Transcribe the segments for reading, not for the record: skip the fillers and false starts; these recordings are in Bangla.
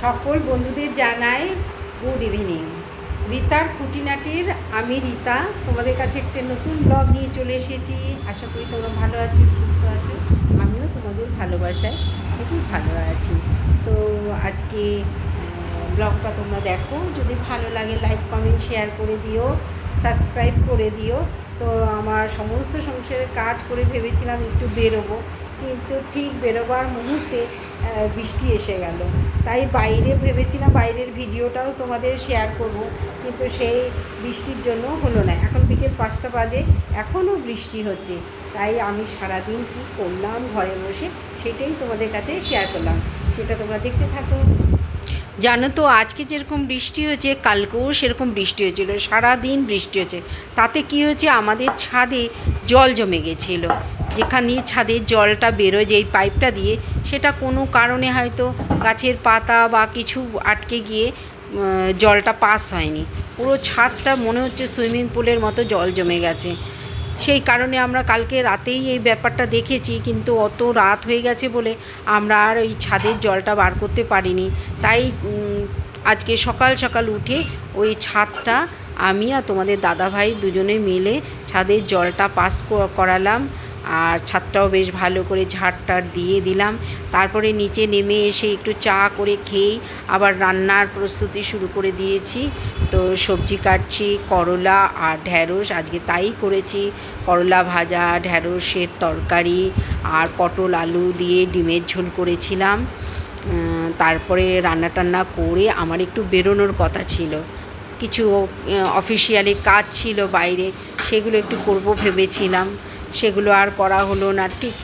সকল বন্ধুদের জানাই গুড ইভিনিং। রীতার খুঁটিনাটির আমি রীতা তোমাদের কাছে একটা নতুন ব্লগ নিয়ে চলে এসেছি। আশা করি তোমরা ভালো আছো, সুস্থ আছো। আমিও তোমাদের ভালোবাসায় খুব ভালো আছি। তো আজকে ব্লগটা তোমরা দেখো, যদি ভালো লাগে লাইক কমেন্ট শেয়ার করে দিও, সাবস্ক্রাইব করে দিও। তো আমার সমস্ত সংসারের কাজ করে ভেবেছিলাম একটু বেরোবো, কিন্তু ঠিক বেরোবার মুহূর্তে বৃষ্টি এসে গেল। তাই বাইরে ভেবেছিলাম বাইরের ভিডিওটাও তোমাদের শেয়ার করব, কিন্তু সেই বৃষ্টির জন্য হলো না। এখন বিকেল 5টা বাজে, এখনও বৃষ্টি হচ্ছে। তাই আমি সারাদিন কী করলাম ঘরে বসে সেটাই তোমাদের কাছে শেয়ার করলাম, সেটা তোমরা দেখতে থাকো। জানো তো, আজকে যেরকম বৃষ্টি হয়েছে কালকেও সেরকম বৃষ্টি হয়েছিল, সারাদিন বৃষ্টি হয়েছে। তাতে কি হয়েছে, আমাদের ছাদে জল জমে গেছিলো। যেখানে ছাদের জলটা বেরোয় যে এই পাইপটা দিয়ে, সেটা কোনো কারণে হয়তো গাছের পাতা বা কিছু আটকে গিয়ে জলটা পাস হয়নি। পুরো ছাদটা মনে হচ্ছে সুইমিং পুলের মতো জল জমে গেছে। সেই কারণে আমরা কালকে রাতেই এই ব্যাপারটা দেখেছি, কিন্তু অত রাত হয়ে গেছে বলে আমরা আর ওই ছাদের জলটা বার করতে পারিনি। তাই আজকে সকাল সকাল উঠে ওই ছাদটা আমি আর তোমাদের দাদাভাই দুজনে মিলে ছাদের জলটা পাস করালাম, আর ছাদটাও বেশ ভালো করে ঝাড়টার দিয়ে দিলাম। তারপরে নিচে নেমে এসে একটু চা করে খেয়েই আবার রান্নার প্রস্তুতি শুরু করে দিয়েছি। তো সবজি কাটছি, করলা আর ঢ্যাঁড়স, আজকে তাই করেছি। করলা ভাজা, ঢ্যাঁড়সের তরকারি আর পটল আলু দিয়ে ডিমের ঝোল করেছিলাম। তারপরে রান্না টান্না করে আমার একটু বেরোনোর কথা ছিল, কিছু অফিসিয়ালি কাজ ছিল বাইরে, সেগুলো একটু করব ভেবেছিলাম, সেগুলো আর করা হলো না। ঠিক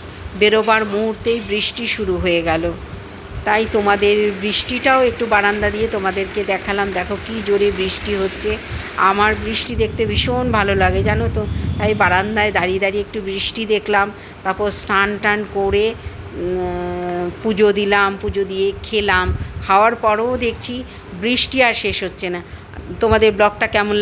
বেরোবার মুহূর্তেই বৃষ্টি শুরু হয়ে গেল। তাই তোমাদের বৃষ্টিটাও একটু বারান্দা দিয়ে তোমাদেরকে দেখালাম। দেখো কি জোরে বৃষ্টি হচ্ছে। আমার বৃষ্টি দেখতে ভীষণ ভালো লাগে, জানো তো। তাই বারান্দায় দাঁড়িয়ে দাঁড়িয়ে একটু বৃষ্টি দেখলাম। তারপর স্নান টান করে পুজো দিলাম, পুজো দিয়ে খেলাম। খাওয়ার পরেও দেখছি বৃষ্টি আর শেষ হচ্ছে না। তোমাদের ব্লগটা কেমন